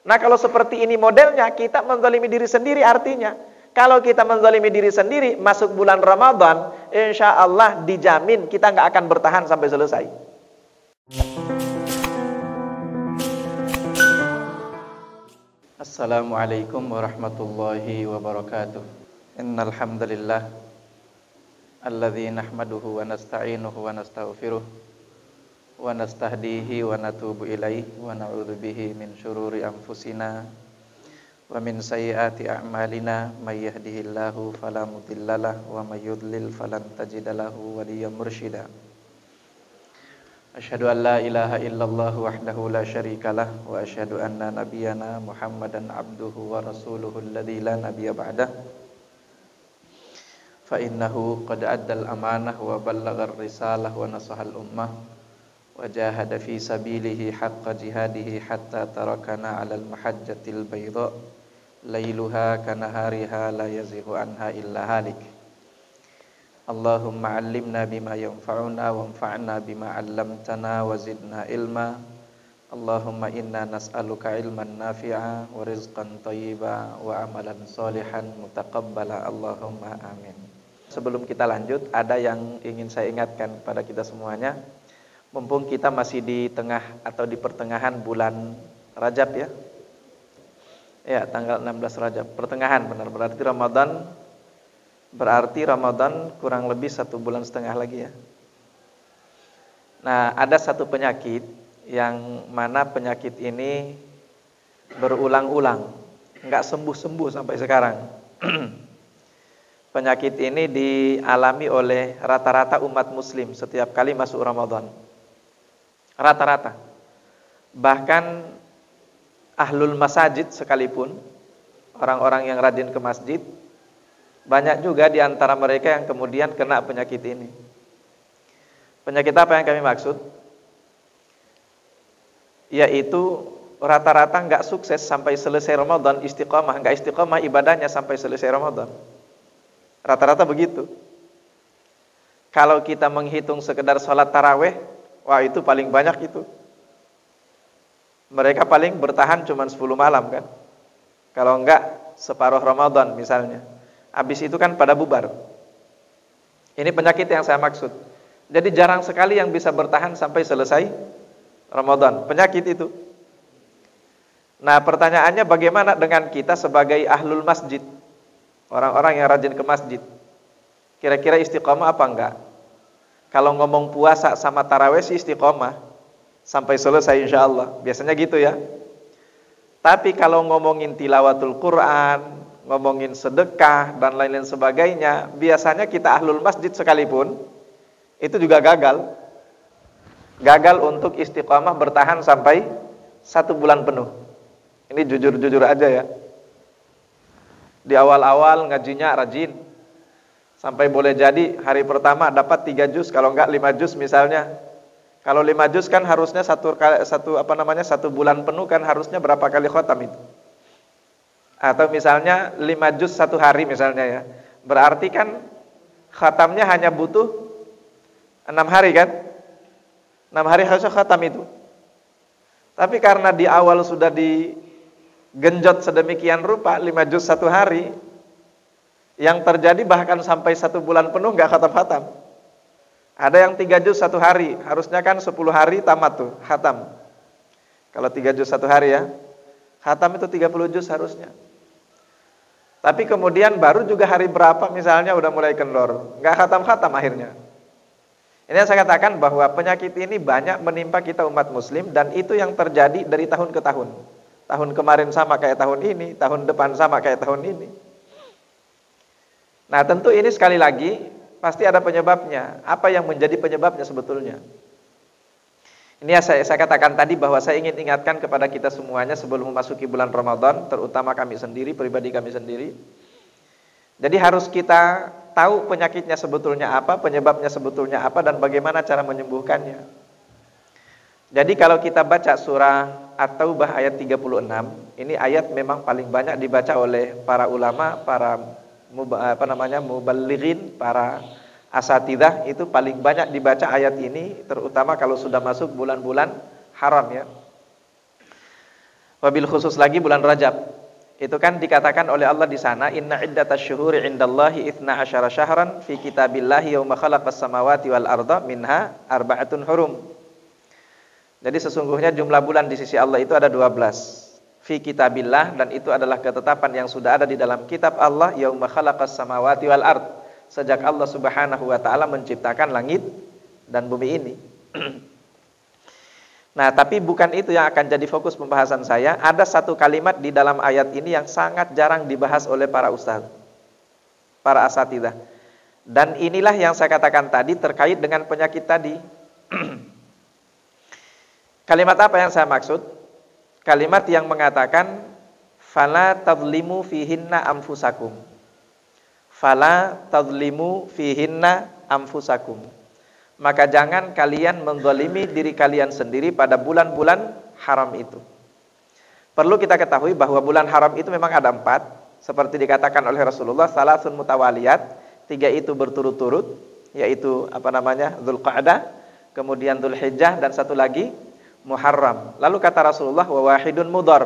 Nah kalau seperti ini modelnya, kita menzalimi diri sendiri artinya. Kalau kita menzalimi diri sendiri, masuk bulan Ramadan, insya Allah dijamin kita nggak akan bertahan sampai selesai. Assalamualaikum warahmatullahi wabarakatuh. Innal hamdalillah alladzi nahmaduhu wa nasta'inuhu wa nastaghfiruh wa nastahdihi wa natubu ilaihi wa na'udzu bihi min syururi anfusina wa min sayyiati a'malina may yahdihillahu fala mudhillalah wa may yudlil falan tajida lahu waliyyan mursyida. Asyhadu an la ilaha illallah wahdahu la syarikalah wa asyhadu anna nabiyyana Muhammadan abduhu wa rasuluhu alladzi la nabiyya ba'dah. Fa innahu qad addal amanah wa ballaghar risalah wa nasahal ummah wa jahada fi sabilihi haqqa jihadihi hatta tarakana 'alal mahajjatil bayda lailuha kanahariha la yazighu anha illa halik. Allahumma 'allimna bima yanfa'una wanfa'na bima 'allamtana wa zidna ilma. Allahumma inna nas'aluka ilman nafi'a wa rizqan thayyiba wa amalan sholihan mutaqabbala. Allahumma amin. Sebelum kita lanjut, ada yang ingin saya ingatkan kepada kita semuanya. Mumpung kita masih di tengah atau di pertengahan bulan Rajab ya. Ya, tanggal 16 Rajab. Pertengahan benar, berarti Ramadan kurang lebih 1,5 bulan lagi ya. Nah, ada satu penyakit yang mana penyakit ini berulang-ulang, enggak sembuh-sembuh sampai sekarang. Penyakit ini dialami oleh rata-rata umat muslim setiap kali masuk Ramadan. Rata-rata. Bahkan ahlul masajid sekalipun, orang-orang yang rajin ke masjid, banyak juga di antara mereka yang kemudian kena penyakit ini. Penyakit apa yang kami maksud? Yaitu rata-rata enggak sukses sampai selesai Ramadan, istiqomah, enggak istiqomah ibadahnya sampai selesai Ramadan. Rata-rata begitu. Kalau kita menghitung sekedar sholat taraweh, wah itu paling banyak itu. Mereka paling bertahan cuma 10 malam kan. Kalau enggak separuh Ramadan misalnya. Habis itu kan pada bubar. Ini penyakit yang saya maksud. Jadi jarang sekali yang bisa bertahan sampai selesai Ramadan. Penyakit itu. Nah pertanyaannya bagaimana dengan kita sebagai ahlul masjid? Orang-orang yang rajin ke masjid. Kira-kira istiqomah apa enggak? Kalau ngomong puasa sama tarawih sih istiqomah sampai selesai insyaallah. Biasanya gitu ya. Tapi kalau ngomongin tilawatul Quran, ngomongin sedekah dan lain-lain sebagainya, biasanya kita ahlul masjid sekalipun itu juga gagal. Gagal untuk istiqomah bertahan sampai 1 bulan penuh. Ini jujur-jujur aja ya. Di awal-awal ngajinya rajin. Sampai boleh jadi hari pertama dapat 3 juz, kalau enggak 5 juz misalnya. Kalau 5 juz kan harusnya satu bulan penuh kan harusnya berapa kali khotam itu? Atau misalnya 5 juz 1 hari misalnya ya. Berarti kan khatamnya hanya butuh 6 hari kan? 6 hari harusnya khatam itu. Tapi karena di awal sudah digenjot sedemikian rupa 5 juz 1 hari, yang terjadi bahkan sampai 1 bulan penuh enggak khatam-khatam. Ada yang 3 juz 1 hari, harusnya kan 10 hari tamat tuh, khatam. Kalau 3 juz 1 hari ya, khatam itu 30 juz harusnya. Tapi kemudian baru juga hari berapa misalnya udah mulai kendor, enggak khatam-khatam akhirnya. Ini yang saya katakan bahwa penyakit ini banyak menimpa kita umat muslim dan itu yang terjadi dari tahun ke tahun. Tahun kemarin sama kayak tahun ini, tahun depan sama kayak tahun ini. Nah tentu ini sekali lagi pasti ada penyebabnya. Apa yang menjadi penyebabnya sebetulnya? Ini yang saya katakan tadi bahwa saya ingin ingatkan kepada kita semuanya sebelum memasuki bulan Ramadan, terutama kami sendiri, pribadi kami sendiri. Jadi harus kita tahu penyakitnya sebetulnya apa, penyebabnya sebetulnya apa, dan bagaimana cara menyembuhkannya. Jadi kalau kita baca surah At-Taubah ayat 36, ini ayat memang paling banyak dibaca oleh para ulama, para muballighin, para asatidzah, itu paling banyak dibaca ayat ini, terutama kalau sudah masuk bulan-bulan haram ya. Wabil khusus lagi bulan Rajab. Itu kan dikatakan oleh Allah di sana, inna iddatasy syuhuri 'indallahi 12 syahran fi kitabillahi yauma khalaqas samawati wal arda minha arba'atun hurum. Jadi sesungguhnya jumlah bulan di sisi Allah itu ada 12. Fi kitabillah, dan itu adalah ketetapan yang sudah ada di dalam kitab Allah, yauma khalaqas samawati wal ard, sejak Allah Subhanahu wa taala menciptakan langit dan bumi ini. Nah, tapi bukan itu yang akan jadi fokus pembahasan saya. Ada satu kalimat di dalam ayat ini yang sangat jarang dibahas oleh para ustaz, para asatidzah. Dan inilah yang saya katakan tadi terkait dengan penyakit tadi. Kalimat apa yang saya maksud? Kalimat yang mengatakan fala tadlimu fihinna anfusakum. Fala tadlimu fihinna anfusakum. Maka jangan kalian menzalimi diri kalian sendiri pada bulan-bulan haram itu. Perlu kita ketahui bahwa bulan haram itu memang ada 4, seperti dikatakan oleh Rasulullah, salasun mutawaliyat, 3 itu berturut-turut, yaitu Dzulqa'dah, kemudian Dzulhijjah, dan satu lagi Muharram. Lalu kata Rasulullah, wa wahidun mudhar.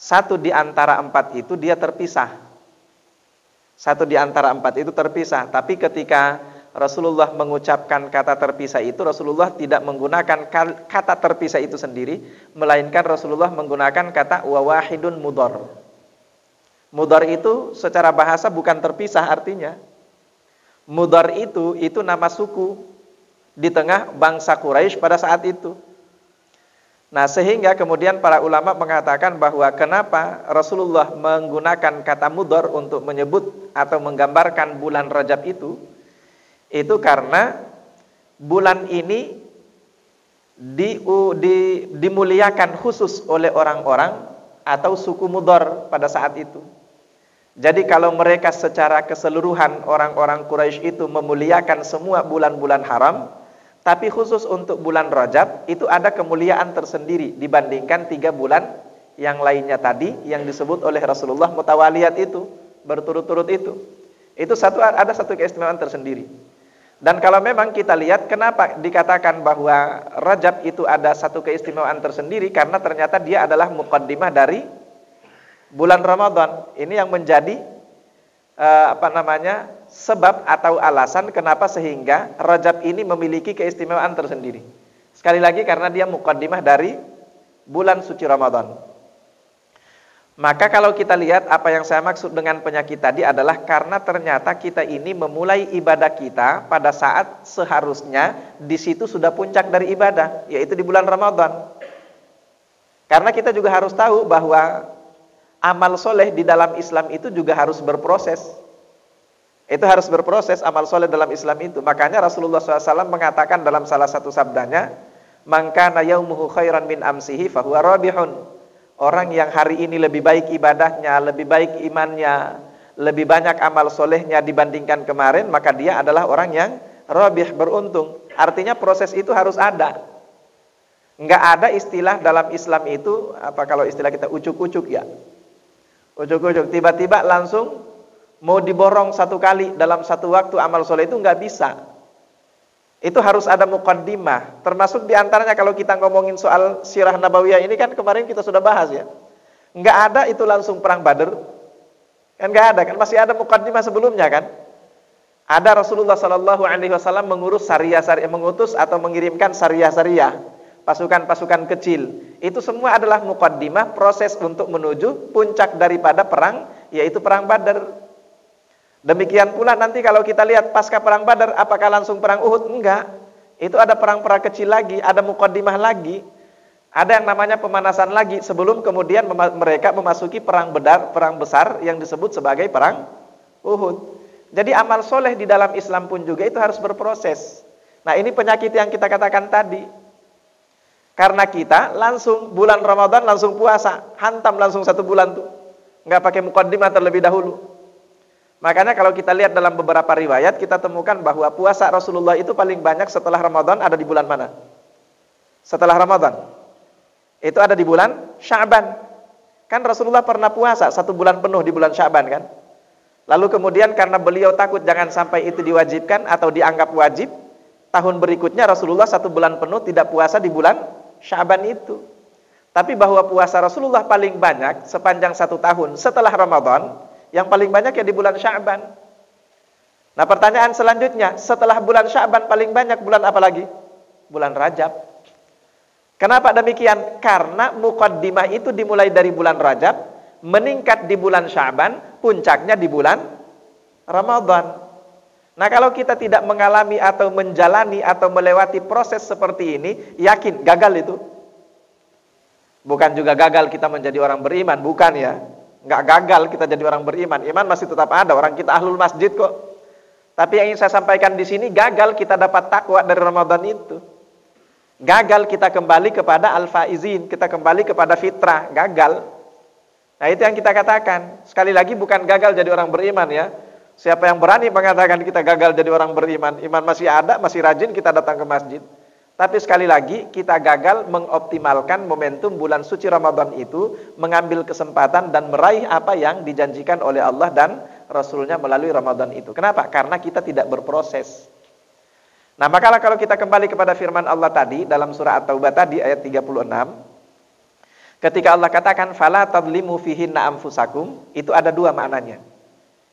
1 di antara 4 itu dia terpisah. 1 di antara 4 itu terpisah, tapi ketika Rasulullah mengucapkan kata terpisah itu, Rasulullah tidak menggunakan kata terpisah itu sendiri, melainkan Rasulullah menggunakan kata wa wahidun mudhar. Mudhar itu secara bahasa bukan terpisah artinya. Mudhar itu nama suku di tengah bangsa Quraisy pada saat itu. Nah, sehingga kemudian para ulama mengatakan bahwa kenapa Rasulullah menggunakan kata mudhar untuk menyebut atau menggambarkan bulan Rajab itu karena bulan ini dimuliakan khusus oleh orang-orang atau suku Mudhar pada saat itu. Jadi kalau mereka secara keseluruhan orang-orang Quraisy itu memuliakan semua bulan-bulan haram, tapi khusus untuk bulan Rajab itu ada kemuliaan tersendiri dibandingkan 3 bulan yang lainnya tadi yang disebut oleh Rasulullah mutawaliyat itu, berturut-turut itu. Itu ada satu keistimewaan tersendiri. Dan kalau memang kita lihat kenapa dikatakan bahwa Rajab itu ada satu keistimewaan tersendiri, karena ternyata dia adalah muqaddimah dari bulan Ramadan. Ini yang menjadi sebab atau alasan kenapa sehingga Rajab ini memiliki keistimewaan tersendiri. Sekali lagi karena dia muqaddimah dari bulan suci Ramadan. Maka kalau kita lihat apa yang saya maksud dengan penyakit tadi adalah karena ternyata kita ini memulai ibadah kita pada saat seharusnya di situ sudah puncak dari ibadah, yaitu di bulan Ramadan. Karena kita juga harus tahu bahwa amal soleh di dalam Islam itu juga harus berproses. Itu harus berproses amal soleh dalam Islam itu. Makanya Rasulullah SAW mengatakan dalam salah satu sabdanya, "Man kana yaumuhu khairan min amsihi fahuwa rabihun." Orang yang hari ini lebih baik ibadahnya, lebih baik imannya, lebih banyak amal solehnya dibandingkan kemarin, maka dia adalah orang yang rabih, beruntung. Artinya proses itu harus ada. Enggak ada istilah dalam Islam itu, kalau istilah kita ucuk-ucuk ya. Ucuk-ucuk, tiba-tiba langsung mau diborong 1 kali dalam 1 waktu amal soleh itu enggak bisa. Itu harus ada muqaddimah. Termasuk diantaranya kalau kita ngomongin soal sirah nabawiyah ini kan kemarin kita sudah bahas ya. Enggak ada itu langsung perang Badar. Kan enggak ada kan, masih ada muqaddimah sebelumnya kan. Ada Rasulullah SAW mengutus atau mengirimkan sariyah-sariyah, pasukan-pasukan kecil. Itu semua adalah muqaddimah, proses untuk menuju puncak daripada perang, yaitu perang Badar. Demikian pula nanti kalau kita lihat pasca perang Badar, apakah langsung perang Uhud? Enggak. Itu ada perang-perang kecil lagi, ada muqaddimah lagi. Ada yang namanya pemanasan lagi sebelum kemudian mereka memasuki perang besar yang disebut sebagai perang Uhud. Jadi amal soleh di dalam Islam pun juga itu harus berproses. Nah, ini penyakit yang kita katakan tadi. Karena kita langsung bulan Ramadan langsung puasa, hantam langsung 1 bulan tuh. Enggak pakai muqaddimah terlebih dahulu. Makanya kalau kita lihat dalam beberapa riwayat, kita temukan bahwa puasa Rasulullah itu paling banyak setelah Ramadan ada di bulan mana? Setelah Ramadan. Itu ada di bulan Sya'ban. Kan Rasulullah pernah puasa 1 bulan penuh di bulan Sya'ban kan? Lalu kemudian karena beliau takut jangan sampai itu diwajibkan atau dianggap wajib, tahun berikutnya Rasulullah 1 bulan penuh tidak puasa di bulan Sya'ban itu. Tapi bahwa puasa Rasulullah paling banyak sepanjang 1 tahun setelah Ramadan, yang paling banyak ya di bulan Sya'ban. Nah pertanyaan selanjutnya, setelah bulan Sya'ban paling banyak bulan apa lagi? Bulan Rajab. Kenapa demikian? Karena muqaddimah itu dimulai dari bulan Rajab, meningkat di bulan Sya'ban, puncaknya di bulan Ramadan. Nah kalau kita tidak mengalami atau menjalani atau melewati proses seperti ini, yakin gagal itu. Bukan juga gagal kita menjadi orang beriman, bukan ya. Nggak gagal kita jadi orang beriman, iman masih tetap ada, orang kita ahlul masjid kok. Tapi yang ingin saya sampaikan di sini, gagal kita dapat takwa dari Ramadan itu. Gagal kita kembali kepada al-faizin, kita kembali kepada fitrah, gagal. Nah itu yang kita katakan. Sekali lagi bukan gagal jadi orang beriman ya. Siapa yang berani mengatakan kita gagal jadi orang beriman, iman masih ada, masih rajin kita datang ke masjid. Tapi sekali lagi kita gagal mengoptimalkan momentum bulan suci Ramadan itu, mengambil kesempatan dan meraih apa yang dijanjikan oleh Allah dan Rasulnya melalui Ramadan itu. Kenapa? Karena kita tidak berproses. Nah maka kalau kita kembali kepada firman Allah tadi dalam surah At-Taubah tadi ayat 36, ketika Allah katakan fala tadlimu fihinna anfusakum, itu ada dua maknanya.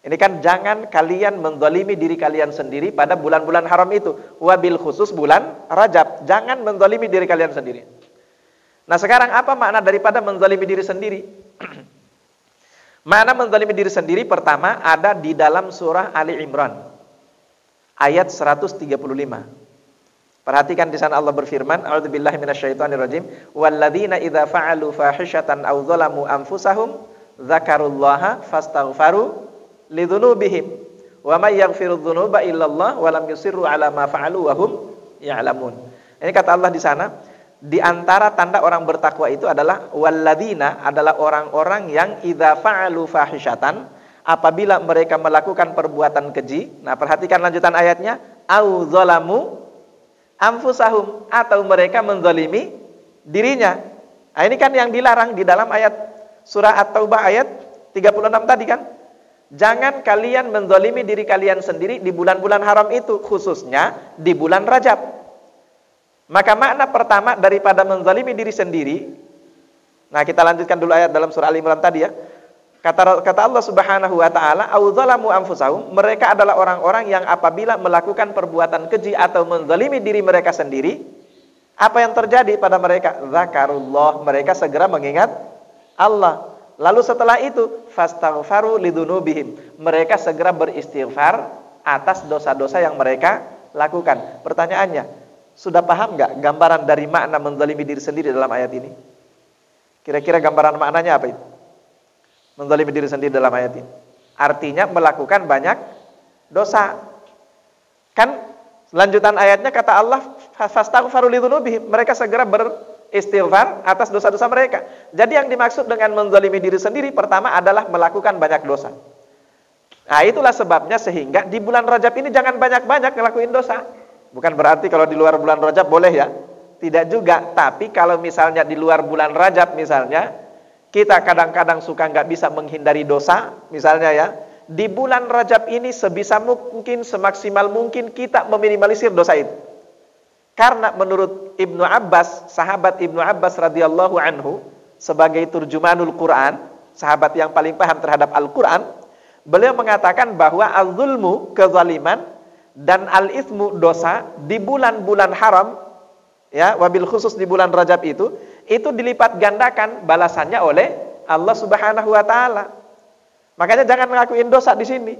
Ini kan jangan kalian menzalimi diri kalian sendiri pada bulan-bulan haram itu. Wabil khusus bulan Rajab. Jangan menzalimi diri kalian sendiri. Nah sekarang apa makna daripada menzalimi diri sendiri? Makna menzalimi diri sendiri pertama ada di dalam surah Ali Imran. Ayat 135. Perhatikan di sana Allah berfirman, A'udzubillahi minasyaitonirrajim. Walladzina idza fa'alu fahishatan aw zalamu anfusahum dzakarullaha fastaghfaru lidzunubihim wa may yaghfirudz dzunuba illallah wa lam yusirru ala ma fa'alu wa hum ya'lamun. Ini kata Allah di sana, di antara tanda orang bertakwa itu adalah walladzina, adalah orang-orang yang idza fa'alu fahishatan, apabila mereka melakukan perbuatan keji. Nah, perhatikan lanjutan ayatnya, au zalamu anfusahum, atau mereka menzalimi dirinya. Nah, ini kan yang dilarang di dalam ayat surah At-Taubah ayat 36 tadi kan. Jangan kalian menzalimi diri kalian sendiri di bulan-bulan haram itu, khususnya di bulan Rajab. Maka makna pertama daripada menzalimi diri sendiri, nah kita lanjutkan dulu ayat dalam surah Al-Imran tadi ya. Kata Allah Subhanahu wa taala, au zalamu anfusahum, mereka adalah orang-orang yang apabila melakukan perbuatan keji atau menzalimi diri mereka sendiri, apa yang terjadi pada mereka? Zakarullah, mereka segera mengingat Allah. Lalu setelah itu fastaghfaru lidzunubihim, mereka segera beristighfar atas dosa-dosa yang mereka lakukan. Pertanyaannya, sudah paham nggak gambaran dari makna menzalimi diri sendiri dalam ayat ini? Kira-kira gambaran maknanya apa itu? Menzalimi diri sendiri dalam ayat ini artinya melakukan banyak dosa. Kan lanjutan ayatnya kata Allah fastaghfaru lidzunubihim, mereka segera beristighfar atas dosa-dosa mereka. Jadi yang dimaksud dengan menzalimi diri sendiri pertama adalah melakukan banyak dosa. Nah itulah sebabnya sehingga di bulan Rajab ini jangan banyak-banyak ngelakuin dosa. Bukan berarti kalau di luar bulan Rajab boleh ya, tidak juga. Tapi kalau misalnya di luar bulan Rajab misalnya, kita kadang-kadang suka nggak bisa menghindari dosa, misalnya ya, di bulan Rajab ini sebisa mungkin, semaksimal mungkin kita meminimalisir dosa itu. Karena menurut Ibnu Abbas, sahabat Ibnu Abbas radhiyallahu anhu, sebagai turjumanul Quran, sahabat yang paling paham terhadap Al-Quran, beliau mengatakan bahwa az-zulmu, kezaliman, dan al-ithmu, dosa, di bulan-bulan haram, ya, wabil khusus di bulan Rajab itu dilipat gandakan balasannya oleh Allah Subhanahu wa taala. Makanya jangan ngelakuin dosa di sini.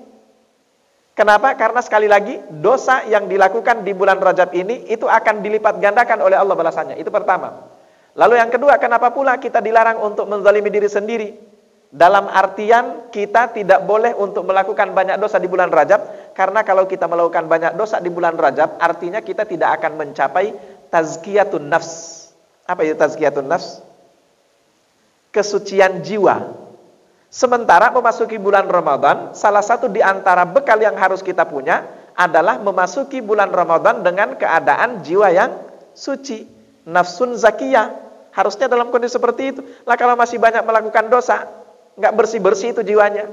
Kenapa? Karena sekali lagi dosa yang dilakukan di bulan Rajab ini itu akan dilipat gandakan oleh Allah balasannya. Itu pertama. Lalu yang kedua, kenapa pula kita dilarang untuk menzalimi diri sendiri? Dalam artian kita tidak boleh untuk melakukan banyak dosa di bulan Rajab, karena kalau kita melakukan banyak dosa di bulan Rajab artinya kita tidak akan mencapai tazkiyatun nafs. Apa itu tazkiyatun nafs? Kesucian jiwa. Sementara memasuki bulan Ramadan, salah satu di antara bekal yang harus kita punya adalah memasuki bulan Ramadan dengan keadaan jiwa yang suci, nafsun zakiyah. Harusnya dalam kondisi seperti itu. Lah kalau masih banyak melakukan dosa, nggak bersih-bersih itu jiwanya.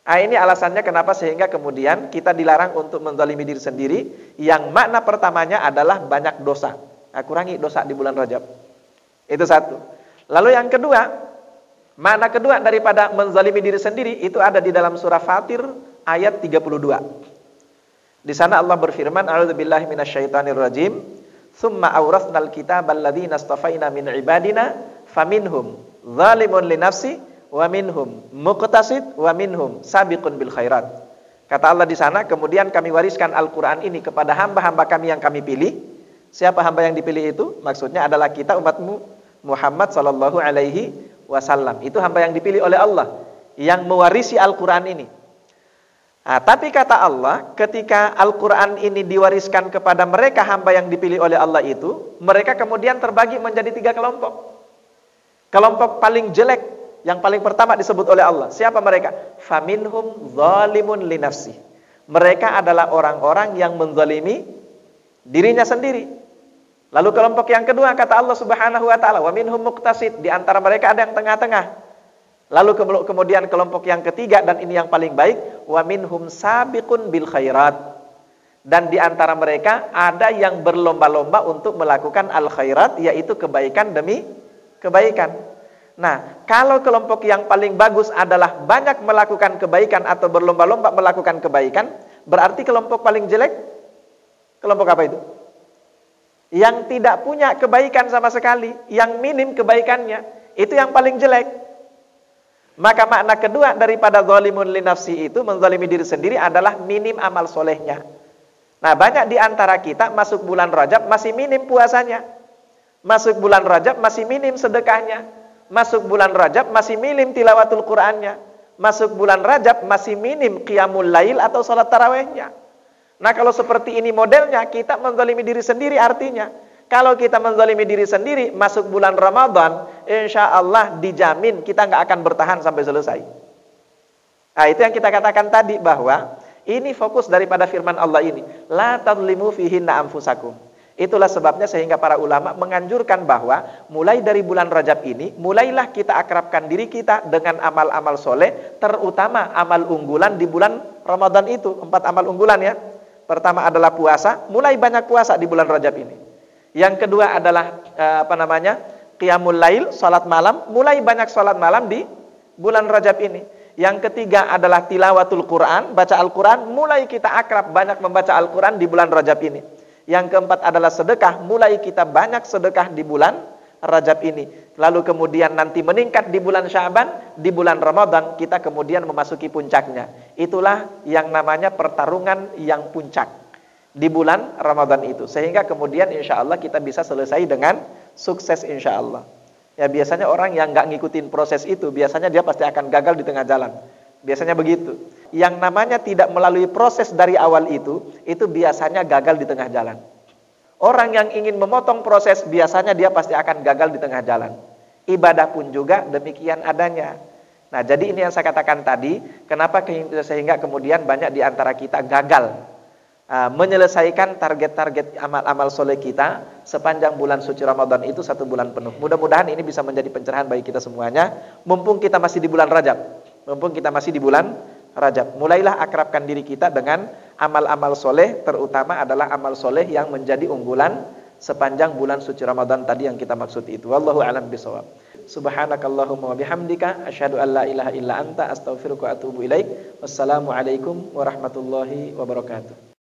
Nah, ini alasannya kenapa sehingga kemudian kita dilarang untuk menzalimi diri sendiri, yang makna pertamanya adalah banyak dosa. Nah, kurangi dosa di bulan Rajab. Itu satu. Lalu yang kedua, makna kedua daripada menzalimi diri sendiri itu ada di dalam surah Fatir ayat 32. Di sana Allah berfirman, a'udzubillahi minasyaitonirrajim, tsumma awrasnal kitabal ladzina astafaina min ibadina faminhum zalimun linafsi wa minhum muqtasid wa minhum sabiqun bil khairat. Kata Allah di sana, kemudian kami wariskan Al-Qur'an ini kepada hamba-hamba kami yang kami pilih. Siapa hamba yang dipilih itu? Maksudnya adalah kita umatmu Muhammad sallallahu alaihi wasallam. Itu hamba yang dipilih oleh Allah yang mewarisi Al-Qur'an ini. Nah, tapi kata Allah, ketika Al-Quran ini diwariskan kepada mereka hamba yang dipilih oleh Allah itu, mereka kemudian terbagi menjadi 3 kelompok. Kelompok paling jelek, yang paling pertama disebut oleh Allah. Siapa mereka? Faminhum zalimun linafsi. Mereka adalah orang-orang yang menzalimi dirinya sendiri. Lalu kelompok yang kedua, kata Allah Subhanahu wa ta'ala, wa minhum muqtasid. Di antara mereka ada yang tengah-tengah. Lalu kemudian kelompok yang ketiga, dan ini yang paling baik, wa minhum sabiqun bil khairat. Dan di antara mereka ada yang berlomba-lomba untuk melakukan al khairat, yaitu kebaikan demi kebaikan. Nah, kalau kelompok yang paling bagus adalah banyak melakukan kebaikan atau berlomba-lomba melakukan kebaikan, berarti kelompok paling jelek, kelompok apa itu? Yang tidak punya kebaikan sama sekali, yang minim kebaikannya, itu yang paling jelek. Maka makna kedua daripada zalimun linafsi itu, menzalimi diri sendiri, adalah minim amal solehnya. Nah, banyak di antara kita masuk bulan Rajab masih minim puasanya. Masuk bulan Rajab masih minim sedekahnya. Masuk bulan Rajab masih minim tilawatul Qur'annya. Masuk bulan Rajab masih minim qiyamul lail atau salat tarawihnya. Nah, kalau seperti ini modelnya, kita menzalimi diri sendiri artinya. Kalau kita menzalimi diri sendiri, masuk bulan Ramadan, insya Allah dijamin kita nggak akan bertahan sampai selesai. Nah, itu yang kita katakan tadi, bahwa ini fokus daripada firman Allah ini. La tadlimu fihinna anfusakum. Itulah sebabnya sehingga para ulama menganjurkan bahwa mulai dari bulan Rajab ini, mulailah kita akrabkan diri kita dengan amal-amal soleh, terutama amal unggulan di bulan Ramadan itu. 4 amal unggulan ya. Pertama adalah puasa, mulai banyak puasa di bulan Rajab ini. Yang kedua adalah qiyamul lail, salat malam, mulai banyak salat malam di bulan Rajab ini. Yang ketiga adalah tilawatul Quran, baca Al-Quran, mulai kita akrab banyak membaca Al-Quran di bulan Rajab ini. Yang keempat adalah sedekah, mulai kita banyak sedekah di bulan Rajab ini. Lalu kemudian nanti meningkat di bulan Sya'ban, di bulan Ramadan kita kemudian memasuki puncaknya. Itulah yang namanya pertarungan yang puncak di bulan Ramadan itu. Sehingga kemudian insya Allah kita bisa selesai dengan sukses insya Allah. Ya, biasanya orang yang nggak ngikutin proses itu, biasanya dia pasti akan gagal di tengah jalan. Biasanya begitu. Yang namanya tidak melalui proses dari awal itu biasanya gagal di tengah jalan. Orang yang ingin memotong proses, biasanya dia pasti akan gagal di tengah jalan. Ibadah pun juga demikian adanya. Nah, jadi ini yang saya katakan tadi, kenapa sehingga kemudian banyak di antara kita gagal menyelesaikan target-target amal-amal soleh kita sepanjang bulan suci Ramadan itu 1 bulan penuh. Mudah-mudahan ini bisa menjadi pencerahan bagi kita semuanya. Mumpung kita masih di bulan Rajab, mulailah akrabkan diri kita dengan amal-amal soleh, terutama adalah amal soleh yang menjadi unggulan sepanjang bulan suci Ramadan tadi yang kita maksud itu. Wallahu a'lam bishawab. Subhanakallahumma wa bihamdika asyhadu an la ilaha illa anta astaghfiruka wa atubu ilaik. Wassalamualaikum warahmatullahi wabarakatuh.